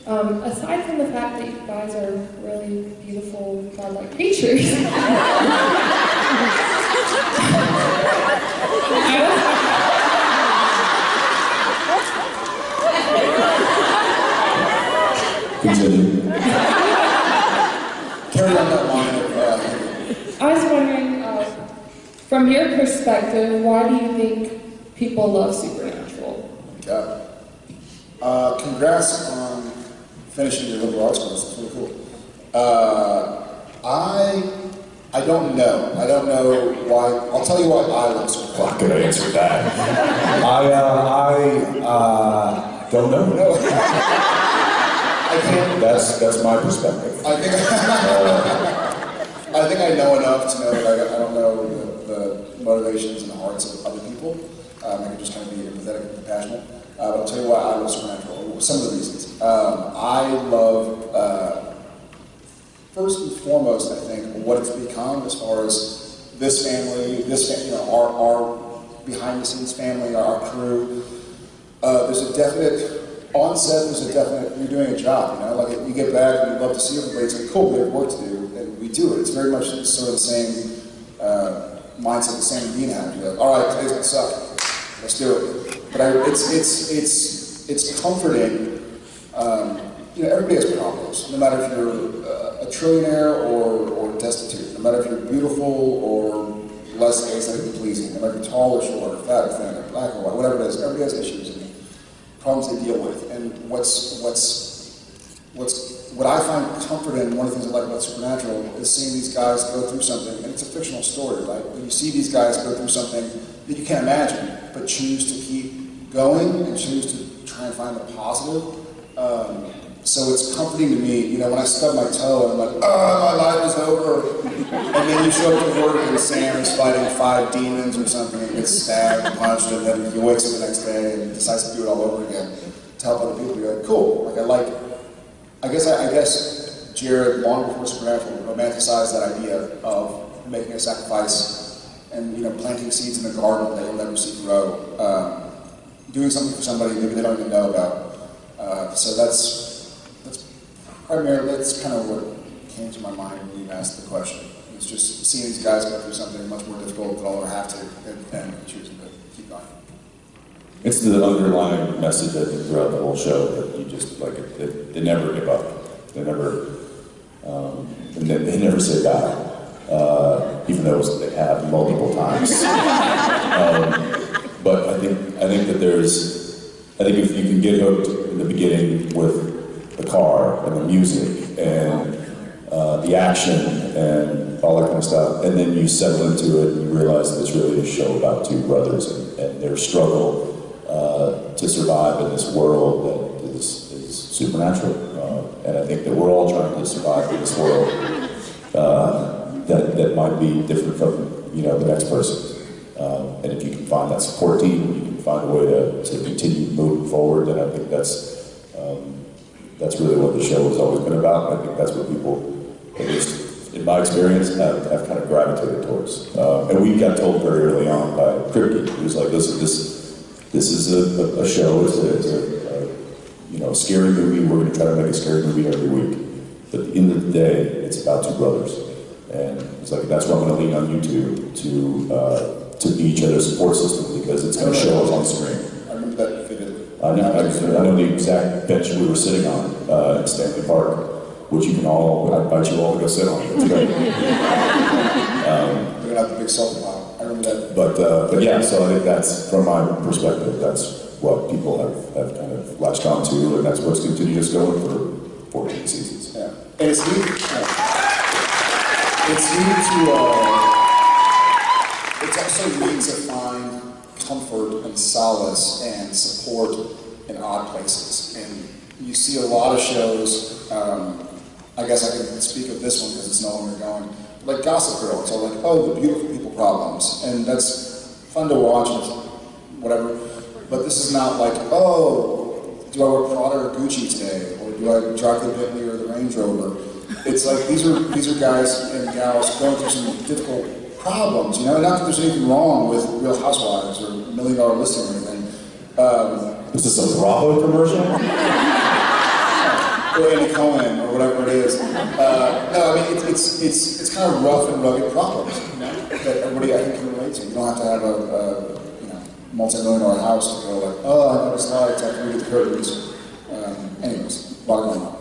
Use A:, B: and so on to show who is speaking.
A: Aside from the fact that you guys are really beautiful, godlike creatures,
B: Continue. Carry on that line of
A: I was wondering, from your perspective, why do you think people love Supernatural?
B: Yeah. Congrats on finishing your liberal arts course. That's really cool. I don't know. I don't know why. I'll tell you why I love Supernatural.
C: Well, I could answer that. I don't know.
B: No. I can't.
C: That's my perspective.
B: I think I know enough to know that I don't know the motivations and the hearts of other people. I can just kind of be empathetic and compassionate. But I'll tell you why I love Supernatural. Some of the reasons. I love, first and foremost, I think, what it's become as far as this family, our behind-the-scenes family, our crew. There's a definite, on set, you're doing a job, like you get back and you'd love to see everybody, it's like, cool, we have work to do, and we do it. It's very much sort of the same mindset that Sam and Dean have. You're like, all right, today's gonna suck, let's do it. But it's comforting. Everybody has problems, no matter if you're a trillionaire or destitute, no matter if you're beautiful or less aesthetically pleasing, no matter if you're tall or short, or fat or thin, or black or white, whatever it is, everybody has issues and problems they deal with. And what I find comfort in, one of the things I like about Supernatural, is seeing these guys go through something, and it's a fictional story, right? But you see these guys go through something that you can't imagine, but choose to keep going and choose to try and find the positive. So it's comforting to me, when I stub my toe and I'm like, my life is over. And then you show up to work and Sam is fighting 5 demons or something and gets stabbed and punched, and then he wakes up the next day and decides to do it all over again to help other people. You're like, cool. I guess Jared, long before Supernatural, romanticized that idea of making a sacrifice and planting seeds in the garden that you'll never see grow. Doing something for somebody maybe they don't even know about. So that's kind of what came to my mind when you asked the question. It's just seeing these guys go through something much more difficult than they'll ever have to, and choosing to keep going.
C: It's the underlying message, I think, throughout the whole show, that you just, they never give up. They never say die, even though they have multiple times. But I think that if you can get hooked in the beginning with the car and the music and the action and all that kind of stuff, and then you settle into it and you realize that it's really a show about 2 brothers and their struggle to survive in this world that is supernatural. And I think that we're all trying to survive in this world that might be different from the next person. And if you can find that support team, you can find a way to continue moving forward, then I think that's really what the show has always been about. And I think that's what people, at least in my experience, have kind of gravitated towards. And we got told very early on by Kripke, he was like, listen, this is a show, it's a scary movie, we're going to try to make a scary movie every week. But at the end of the day, it's about 2 brothers. And it's like, that's why I'm going to lean on you to be each other's support system, because it's going to show us on screen.
B: I remember that vividly.
C: I know the exact bench we were sitting on in Stanley Park, which I invite you all to go sit on. It's great.
B: We're going to have the big salt pile. I remember that.
C: But yeah, so I think that's, from my perspective, that's what people have kind of latched on to, and that's what's continued us going for 14 seasons.
B: Yeah. And it's neat. It's neat it's also neat to find comfort and solace and support in odd places. And you see a lot of shows, I guess I can speak of this one because it's no longer going, like Gossip Girl. It's all like, oh, the beautiful people problems. And that's fun to watch and whatever. But this is not like, oh, do I wear Prada or Gucci today? Or do I drive the Bentley or the Range Rover? It's like, these are guys and gals going through some difficult problems, Not that there's anything wrong with Real Housewives or $1 Million Listing or anything.
C: Is this a Bravo commercial?
B: Andy Cohen or whatever it is. No, I mean it's kind of rough and rugged problems, you know, that everybody I think can relate to. You don't have to have a multi-million-dollar house to go like, oh, I noticed lights, I can read the curtains. Anyways, bottom line.